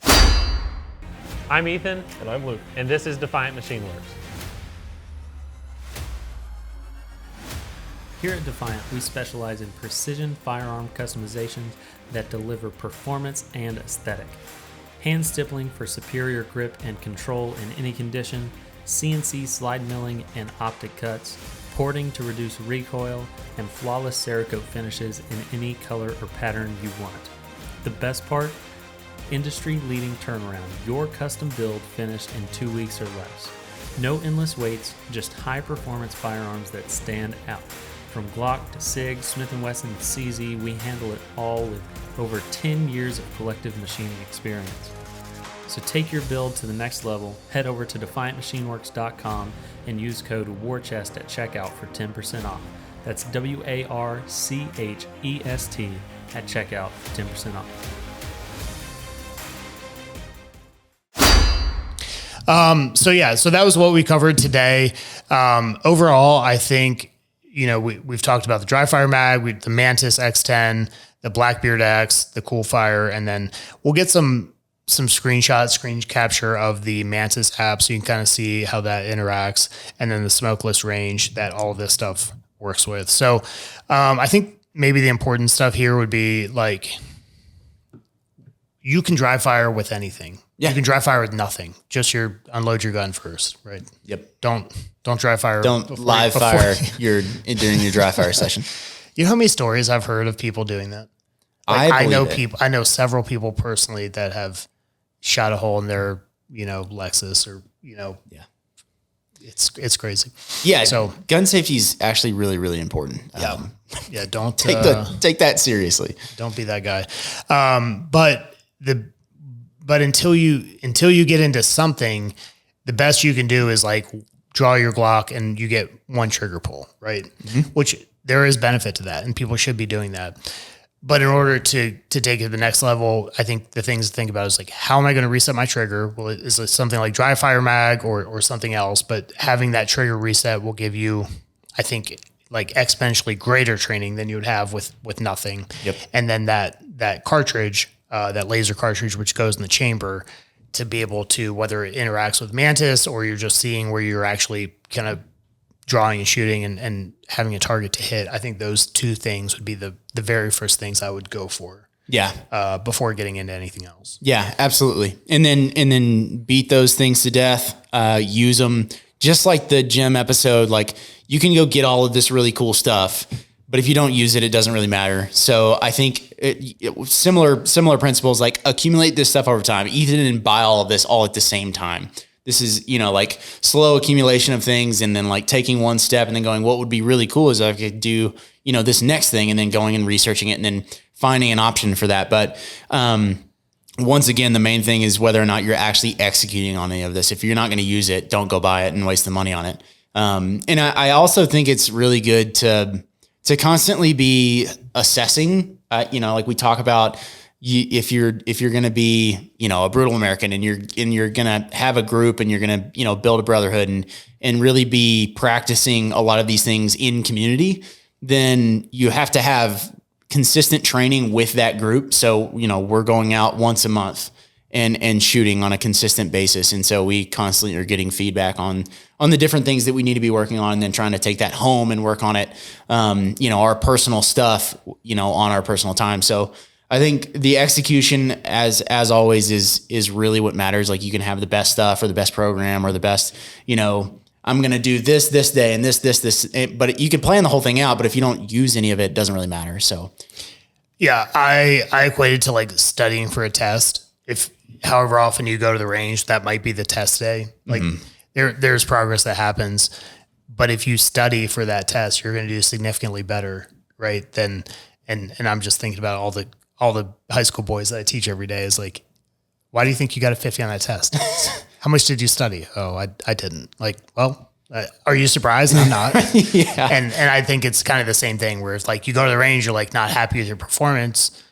I'm Ethan. And I'm Luke. And this is Defiant Machine Works. Here at Defiant, we specialize in precision firearm customizations that deliver performance and aesthetic. Hand stippling for superior grip and control in any condition, CNC slide milling and optic cuts, porting to reduce recoil, and flawless Cerakote finishes in any color or pattern you want. The best part? Industry-leading turnaround, your custom build finished in 2 weeks or less. No endless waits, just high-performance firearms that stand out. From Glock to SIG, Smith & Wesson to CZ, we handle it all with over 10 years of collective machining experience. So take your build to the next level, head over to DefiantMachineWorks.com and use code WARCHEST at checkout for 10% off. That's WARCHEST at checkout for 10% off. So that was what we covered today. Overall, I think, we've talked about the dry fire mag, the Mantis X10, the Blackbeard X, the Cool Fire, and then we'll get some screen capture of the Mantis app so you can kind of see how that interacts, and then the smokeless range that all of this stuff works with. So I think maybe the important stuff here would be like, you can dry fire with anything. Yeah. You can dry fire with nothing. Just unload your gun first, right? Yep. Don't dry fire. Don't live fire during your dry fire session. You know how many stories I've heard of people doing that? Like, I know several people personally that have shot a hole in their, Lexus or, yeah. It's crazy. Yeah. So gun safety is actually really, really important. Yeah. Don't take that seriously. Don't be that guy. But until you get into something, the best you can do is like draw your Glock and you get one trigger pull, right? Mm-hmm. Which there is benefit to that, and people should be doing that. But in order to take it to the next level, I think the things to think about is like, how am I going to reset my trigger? Well, is it something like dry fire mag or something else? But having that trigger reset will give you, I think, like exponentially greater training than you would have with nothing. Yep. And then that cartridge, that laser cartridge, which goes in the chamber, to be able to, whether it interacts with Mantis or you're just seeing where you're actually kind of drawing and shooting and having a target to hit. I think those two things would be the very first things I would go for. Yeah. Before getting into anything else. Yeah, absolutely. And then beat those things to death, use them just like the gym episode. Like you can go get all of this really cool stuff, but if you don't use it, it doesn't really matter. So I think similar principles, like accumulate this stuff over time. Ethan didn't buy all of this all at the same time. This is, like slow accumulation of things and then like taking one step and then going, what would be really cool is I could do, this next thing and then going and researching it and then finding an option for that. But, once again, the main thing is whether or not you're actually executing on any of this. If you're not going to use it, don't go buy it and waste the money on it. And I also think it's really good to constantly be assessing, like we talk about, if you're going to be, a brutal American and you're going to have a group and you're going to, build a brotherhood and really be practicing a lot of these things in community, then you have to have consistent training with that group. So, we're going out once a month and shooting on a consistent basis. And so we constantly are getting feedback on the different things that we need to be working on and then trying to take that home and work on it. Our personal stuff, on our personal time. So I think the execution as always is really what matters. Like you can have the best stuff or the best program or the best, I'm going to do this day and this, but you can plan the whole thing out, but if you don't use any of it, it doesn't really matter. So yeah, I equated to like studying for a test. If however often you go to the range, that might be the test day. Like there's progress that happens, but if you study for that test, you're going to do significantly better. Right. And I'm just thinking about all the high school boys that I teach every day is like, why do you think you got a 50 on that test? How much did you study? Oh, I didn't. Like, well, are you surprised? I'm not. Yeah. And I think it's kind of the same thing where it's like you go to the range, you're like not happy with your performance.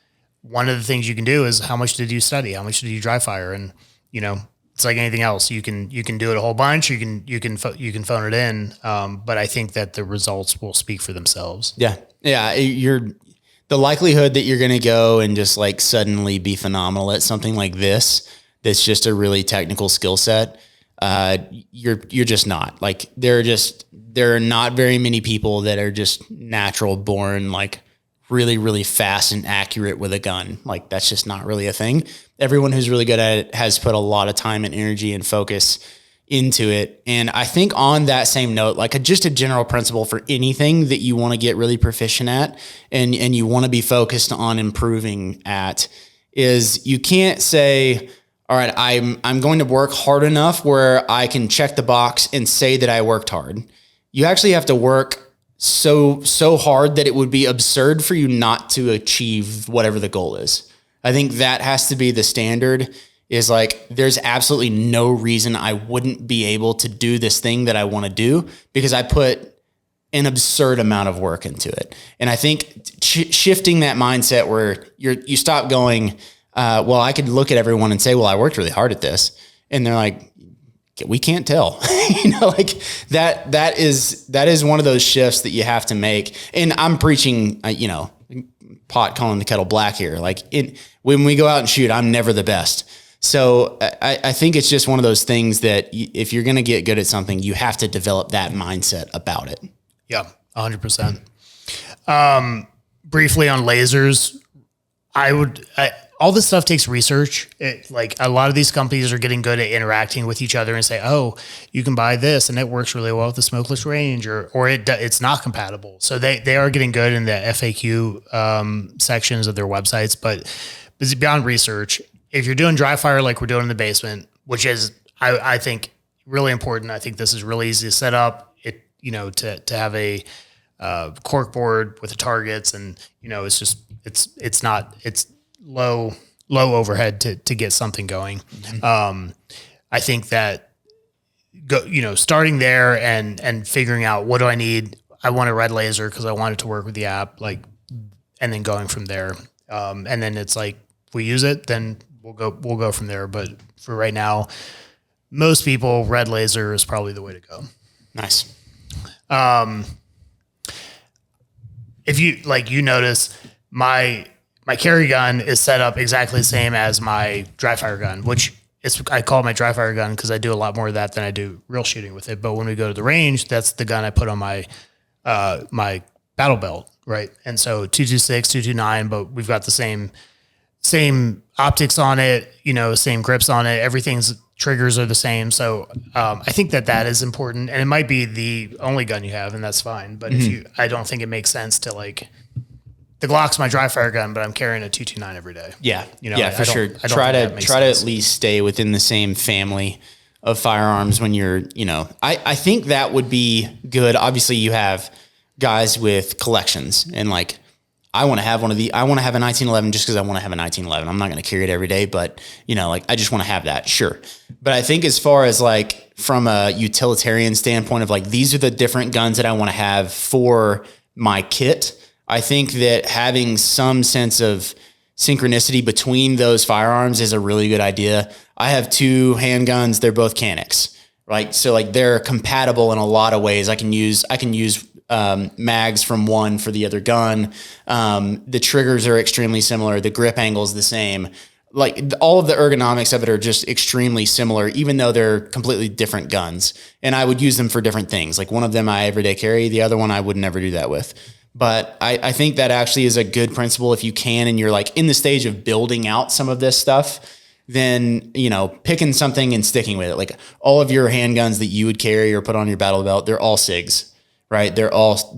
One of the things you can do is how much did you study? How much did you dry fire? And it's like anything else. You can do it a whole bunch. You can phone it in. But I think that the results will speak for themselves. Yeah. Yeah. The likelihood that you're going to go and just like suddenly be phenomenal at something like this, that's just a really technical skill set. You're just not. Like there are not very many people that are just natural born, like really, really fast and accurate with a gun. Like that's just not really a thing. Everyone who's really good at it has put a lot of time and energy and focus into it. And I think on that same note, like just a general principle for anything that you want to get really proficient at and you want to be focused on improving at is you can't say, all right, I'm going to work hard enough where I can check the box and say that I worked hard. You actually have to work so hard that it would be absurd for you not to achieve whatever the goal is. I think that has to be the standard. Is like, there's absolutely no reason I wouldn't be able to do this thing that I want to do because I put an absurd amount of work into it. And I think shifting that mindset where you stop going, well, I could look at everyone and say, well, I worked really hard at this. And they're like, we can't tell, like that is one of those shifts that you have to make. And I'm preaching, pot calling the kettle black here. Like when we go out and shoot, I'm never the best. So I think it's just one of those things that if you're going to get good at something, you have to develop that mindset about it. Yeah, 100%. Briefly on lasers, all this stuff takes research. Like a lot of these companies are getting good at interacting with each other and say, oh, you can buy this and it works really well with the smokeless range or it's not compatible. So they are getting good in the FAQ sections of their websites, but it's beyond research. If you're doing dry fire like we're doing in the basement, which is, I think, really important. I think this is really easy to set up. To have a cork board with the targets, and it's low overhead to get something going. Mm-hmm. I think that starting there and figuring out what do I need. I want a red laser because I want it to work with the app. and then going from there. And then it's like, if we use it, then we'll go from there. But for right now, most people, red laser is probably the way to go. Nice. If you notice my carry gun is set up exactly the same as my dry fire gun, which I call it my dry fire gun because I do a lot more of that than I do real shooting with it. But when we go to the range, that's the gun I put on my my battle belt, right? And so 226, 229, but we've got the same optics on it, same grips on it. Everything's triggers are the same. So I think that is important, and it might be the only gun you have, and that's fine. But I don't think it makes sense to the Glock's my dry fire gun, but I'm carrying a 229 every day. Yeah. For I sure. don't Try think to at least stay within the same family of firearms when you're, I think that would be good. Obviously you have guys with collections and I want to have I want to have a 1911 just because I want to have a 1911. I'm not going to carry it every day, but I just want to have that. Sure. But I think as far as from a utilitarian standpoint of these are the different guns that I want to have for my kit, I think that having some sense of synchronicity between those firearms is a really good idea. I have 2 handguns. They're both Canics, right? So they're compatible in a lot of ways. I can use mags from one for the other gun. The triggers are extremely similar. The grip angle is the same. All of the ergonomics of it are just extremely similar, even though they're completely different guns. And I would use them for different things. One of them I everyday carry. The other one I would never do that with. But I think that actually is a good principle if you can, and you're in the stage of building out some of this stuff, then, picking something and sticking with it. All of your handguns that you would carry or put on your battle belt, they're all SIGs, right? They're all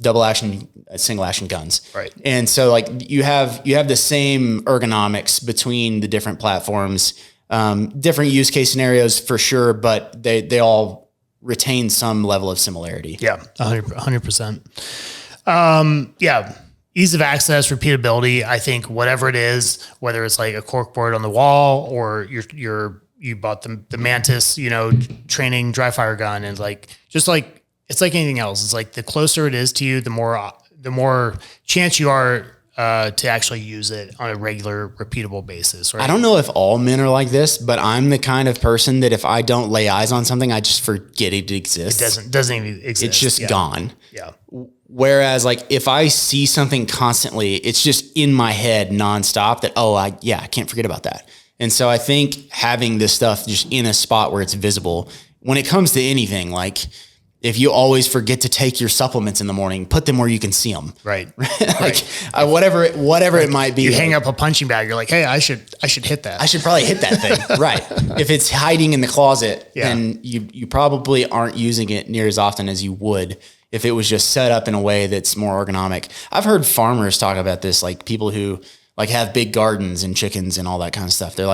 double action, single action guns. Right. And so you have the same ergonomics between the different platforms, different use case scenarios for sure, but they all retain some level of similarity. Yeah, 100%. Yeah, ease of access, repeatability. I think whatever it is, whether it's a cork board on the wall or you bought the Mantis, training dry fire gun, and it's like anything else. It's the closer it is to you, the more chance you are to actually use it on a regular, repeatable basis. Right? I don't know if all men are like this, but I'm the kind of person that if I don't lay eyes on something, I just forget it exists. It doesn't even exist. It's just gone. Yeah. Whereas if I see something constantly, it's just in my head nonstop that, I can't forget about that. And so I think having this stuff just in a spot where it's visible when it comes to anything, if you always forget to take your supplements in the morning, put them where you can see them. Right. Whatever it might be. You hang up a punching bag. You're like, hey, I should hit that. I should probably hit that thing. Right. If it's hiding in the closet, then you probably aren't using it near as often as you would if it was just set up in a way that's more ergonomic. I've heard farmers talk about this, people who have big gardens and chickens and all that kind of stuff. They're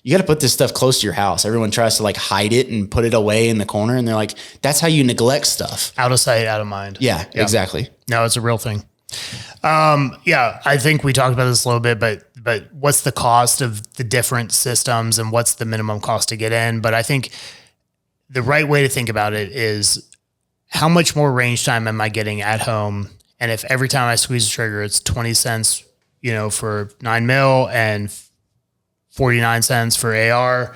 you got to put this stuff close to your house. Everyone tries to hide it and put it away in the corner. And they're that's how you neglect stuff. Out of sight, out of mind. Yeah, exactly. No, it's a real thing. I think we talked about this a little bit, but what's the cost of the different systems and what's the minimum cost to get in? But I think the right way to think about it is how much more range time am I getting at home? And if every time I squeeze the trigger, it's 20 cents, for 9mm and 49 cents for AR,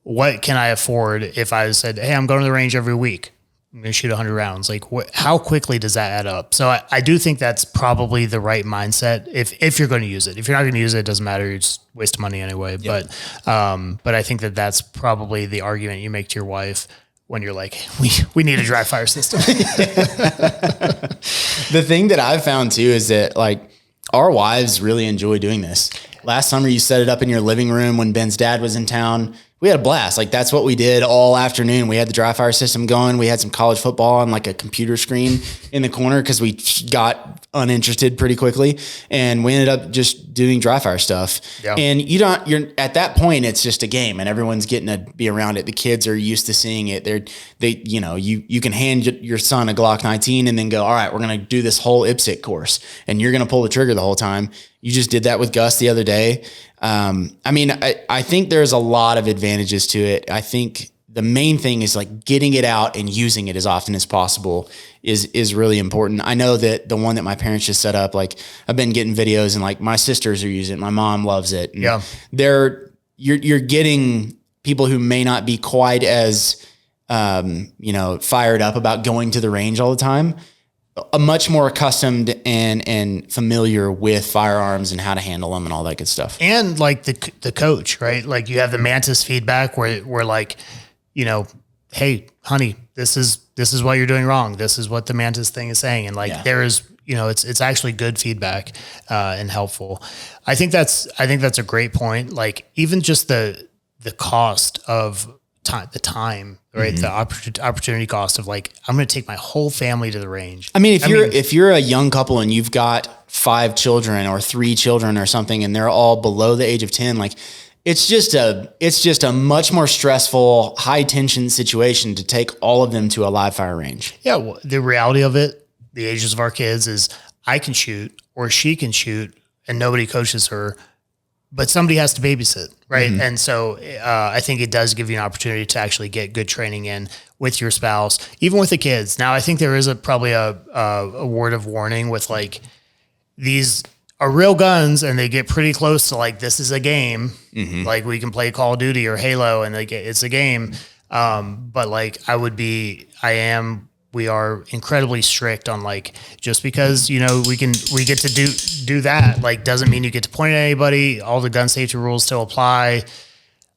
what can I afford if I said, hey, I'm going to the range every week? I'm going to shoot 100 rounds. How quickly does that add up? So I do think that's probably the right mindset if you're going to use it. If you're not going to use it, it doesn't matter. You just waste money anyway. Yep. But I think that's probably the argument you make to your wife when you're we need a dry fire system. The thing that I've found too is that our wives really enjoy doing this. Last summer, you set it up in your living room when Ben's dad was in town. We had a blast. That's what we did all afternoon. We had the dry fire system going. We had some college football on a computer screen in the corner because we got uninterested pretty quickly. And we ended up just doing dry fire stuff. Yeah. And you're at that point, it's just a game and everyone's getting to be around it. The kids are used to seeing it. You can hand your son a Glock 19 and then go, all right, we're going to do this whole IPSC course and you're going to pull the trigger the whole time. You just did that with Gus the other day. I think there's a lot of advantages to it. I think the main thing is like getting it out and using it as often as possible is really important. I know that the one that my parents just set up, like I've been getting videos and like my sisters are using it. My mom loves it. And you're getting people who may not be quite as, fired up about going to the range all the time, a much more accustomed and familiar with firearms and how to handle them and all that good stuff. And like the coach, right? Like you have the Mantis feedback where like, hey, honey, this is what you're doing wrong. This is what the Mantis thing is saying. And like there is, it's actually good feedback and helpful. I think that's a great point. Like even just the cost of time, right? The opportunity cost of like, I'm going to take my whole family to the range. I mean, if you're a young couple and you've got 5 children or 3 children or something, and they're all below the age of 10, like it's just a much more stressful, high tension situation to take all of them to a live fire range. Yeah. Well, the reality of it, the ages of our kids is I can shoot or she can shoot and nobody coaches her, but somebody has to babysit. Right. And so I think it does give you an opportunity to actually get good training in with your spouse, even with the kids. Now, I think there is probably a word of warning with like, these are real guns and they get pretty close to like, this is a game. Like we can play Call of Duty or Halo and it's a game. But like we are incredibly strict on like, just because, we get to do that, like doesn't mean you get to point at anybody. All the gun safety rules still apply.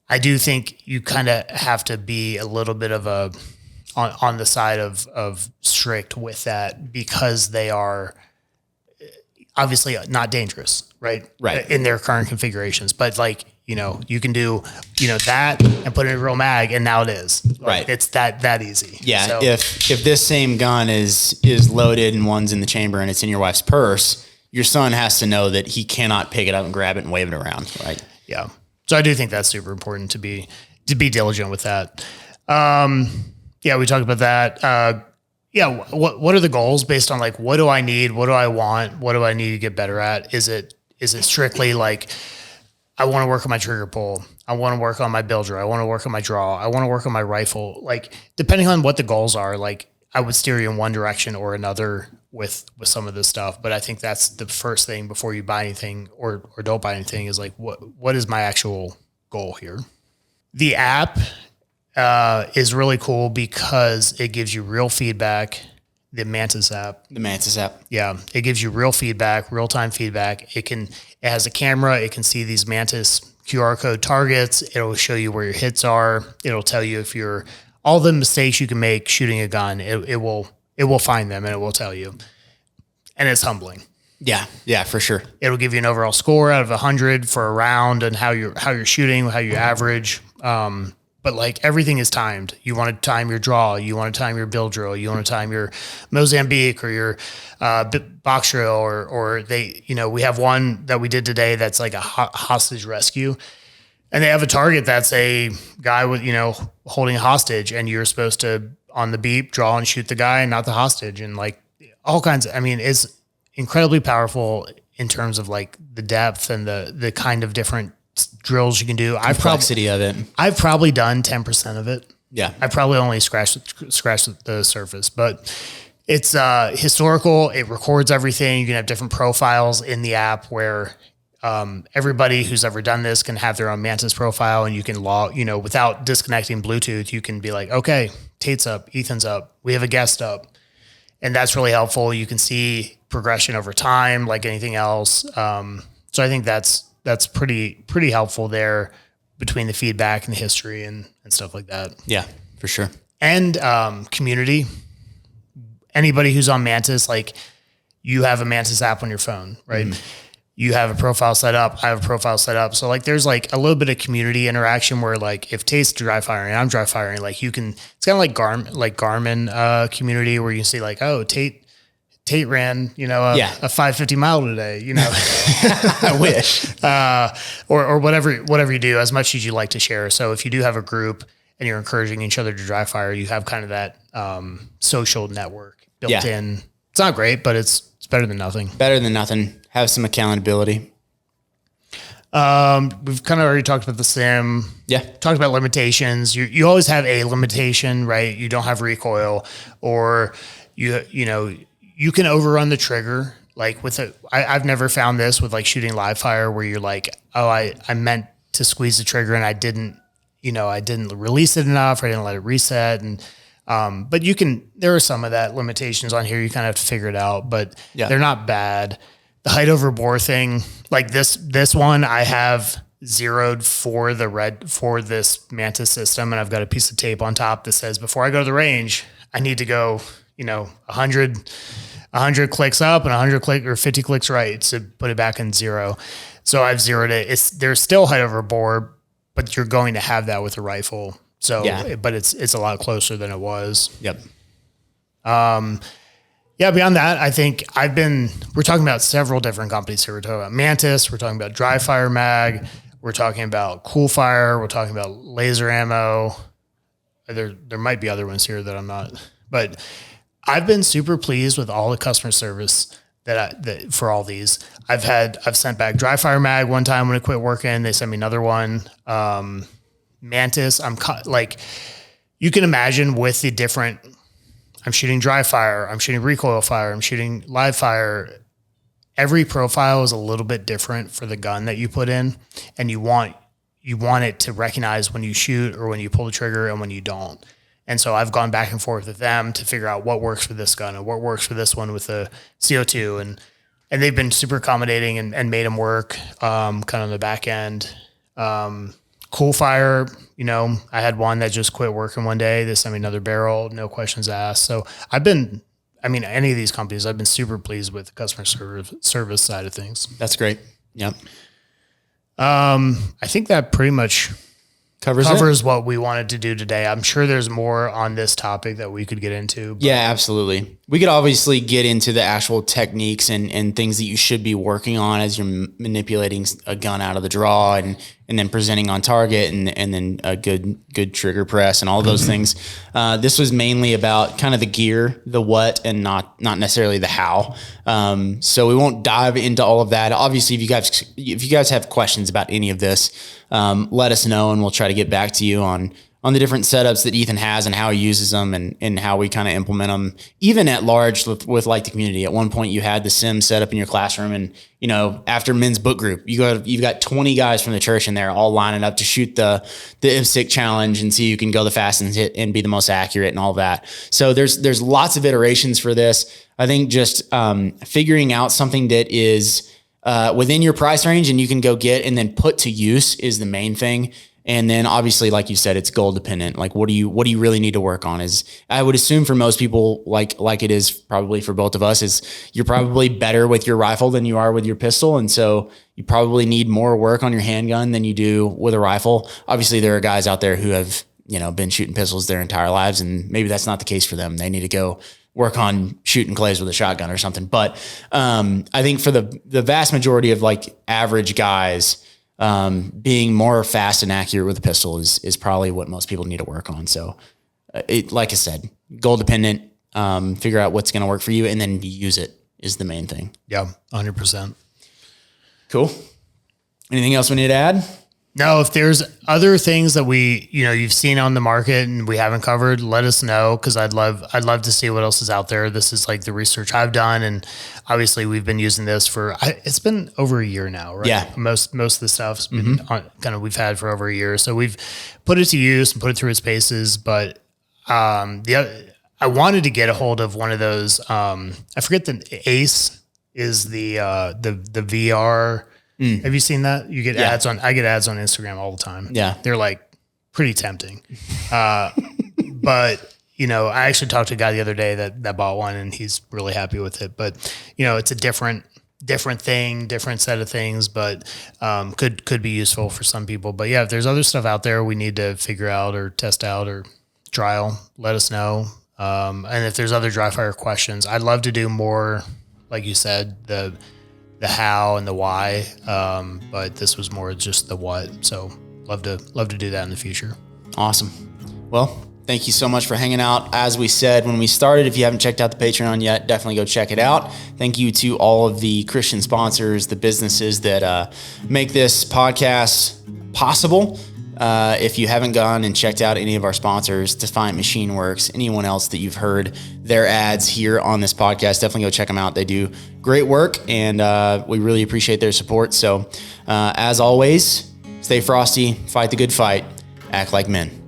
I do think you kind of have to be a little bit of on the side of strict with that because they are obviously not dangerous, right? Right. In their current configurations, but like, you can do, that and put in a real mag and now it is. Like, right. It's that easy. Yeah. So, if this same gun is loaded and one's in the chamber and it's in your wife's purse, your son has to know that he cannot pick it up and grab it and wave it around. Right. Yeah. So I do think that's super important to be diligent with that. We talked about that. What are the goals based on like, what do I need? What do I want? What do I need to get better at? Is it strictly like, I want to work on my trigger pull. I want to work on my builder. I want to work on my draw. I want to work on my rifle. Like depending on what the goals are, like I would steer you in one direction or another with some of this stuff. But I think that's the first thing before you buy anything or don't buy anything is like, what is my actual goal here? The app is really cool because it gives you real feedback. The Mantis app. Yeah. It gives you real feedback, real-time feedback. It has a camera. It can see these Mantis QR code targets. It'll show you where your hits are. It'll tell you if all the mistakes you can make shooting a gun. It will find them and it will tell you. And it's humbling. Yeah. Yeah, for sure. It'll give you an overall score out of 100 for a round and how you're shooting, how you average. But like everything is timed. You want to time your draw. You want to time your build drill. You want to time your Mozambique or your box drill or we have one that we did today that's like a hostage rescue. And they have a target that's a guy with, holding a hostage and you're supposed to on the beep draw and shoot the guy and not the hostage. And like all kinds it's incredibly powerful in terms of like the depth and the kind of different drills you can do. Complexity of it. I've probably done 10% of it. Yeah. I probably only scratched the surface, but it's historical. It records everything. You can have different profiles in the app where everybody who's ever done this can have their own Mantis profile and you can log, without disconnecting Bluetooth, you can be like, okay, Tate's up, Ethan's up, we have a guest up. And that's really helpful. You can see progression over time, like anything else. So I think that's pretty helpful there between the feedback and the history and stuff like that. Yeah, for sure. And community. Anybody who's on Mantis, like you have a Mantis app on your phone, right? You have a profile set up. I have a profile set up. So like there's like a little bit of community interaction where like if Tate's dry firing, I'm dry firing, like you can, it's kind of like Garmin community where you see like, oh, Tate ran, a 550 mile today, I wish, or whatever you do, as much as you like to share. So if you do have a group and you're encouraging each other to dry fire, you have kind of that social network built in. It's not great, but it's better than nothing. Better than nothing. Have some accountability. We've kind of already talked about the sim. Yeah. Talked about limitations. You always have a limitation, right? You don't have recoil, or you can overrun the trigger. Like I've never found this with like shooting live fire where you're like, oh, I meant to squeeze the trigger and I didn't release it enough, or I didn't let it reset. And but there are some of that limitations on here. You kind of have to figure it out, but they're not bad. The height over bore thing, like this one, I have zeroed for this Mantis system, and I've got a piece of tape on top that says before I go to the range, I need to go, 100 clicks up and 50 clicks right to put it back in zero. So I've zeroed it. There's still height over bore, but you're going to have that with a rifle. So, but it's a lot closer than it was. Yep. Yeah, beyond that, I think we're talking about several different companies here. We're talking about Mantis, we're talking about dry fire mag, we're talking about cool fire, we're talking about laser ammo. There might be other ones here that I'm not, but I've been super pleased with all the customer service that for all these. I've sent back dry fire mag one time when it quit working. They sent me another one. Mantis, you can imagine with the different, I'm shooting dry fire, I'm shooting recoil fire, I'm shooting live fire. Every profile is a little bit different for the gun that you put in, and you want it to recognize when you shoot or when you pull the trigger and when you don't. And so I've gone back and forth with them to figure out what works for this gun and what works for this one with the CO2, and they've been super accommodating and made them work kind of on the back end. Cool fire, I had one that just quit working one day. They sent me another barrel, no questions asked. So any of these companies, I've been super pleased with the customer service side of things. That's great. Yep. I think that pretty much covers what we wanted to do today. I'm sure there's more on this topic that we could get into. Yeah, absolutely. We could obviously get into the actual techniques and things that you should be working on as you're manipulating a gun out of the draw and then presenting on target and then a good trigger press and all those things. This was mainly about kind of the gear, the what, and not necessarily the how. So we won't dive into all of that. Obviously, if you guys have questions about any of this, let us know and we'll try to get back to you on the different setups that Ethan has and how he uses them and how we kind of implement them, even at large with like the community. At one point you had the sim set up in your classroom, and, after men's book group, you've got 20 guys from the church in there all lining up to shoot the IPSC challenge and see who can go the fastest and be the most accurate and all that. So there's lots of iterations for this. I think just figuring out something that is within your price range and you can go get and then put to use is the main thing. And then obviously, like you said, it's goal dependent. Like, what do you really need to work on? Is, I would assume for most people, like it is probably for both of us, is you're probably better with your rifle than you are with your pistol. And so you probably need more work on your handgun than you do with a rifle. Obviously there are guys out there who have, been shooting pistols their entire lives, and maybe that's not the case for them. They need to go work on shooting clays with a shotgun or something. But, I think for the vast majority of like average guys, being more fast and accurate with a pistol is probably what most people need to work on. So like I said, goal dependent, figure out what's going to work for you and then use it is the main thing. Yeah. 100%. Cool. Anything else we need to add? No, if there's other things that you've seen on the market and we haven't covered, let us know. Cause I'd love to see what else is out there. This is like the research I've done. And obviously we've been using this it's been over a year now, right? Yeah. Most of the stuff's been we've had for over a year. So we've put it to use and put it through its paces. But, I wanted to get a hold of one of those, I forget the Ace is the VR. Have you seen that? You get ads I get ads on Instagram all the time. Yeah. They're like pretty tempting. But I actually talked to a guy the other day that bought one and he's really happy with it, but it's a different thing, different set of things, but, could be useful for some people. But yeah, if there's other stuff out there we need to figure out or test out or trial, let us know. And if there's other dry fire questions, I'd love to do more, like you said, the how and the why. But this was more just the what. So love to do that in the future. Awesome. Well, Thank you so much for hanging out. As we said when we started, if you haven't checked out the Patreon yet, definitely go check it out. Thank you to all of the Christian sponsors, the businesses that make this podcast possible. If you haven't gone and checked out any of our sponsors, Defiant Machine Works, anyone else that you've heard their ads here on this podcast, definitely go check them out. They do great work, and we really appreciate their support. So as always, stay frosty, fight the good fight, act like men.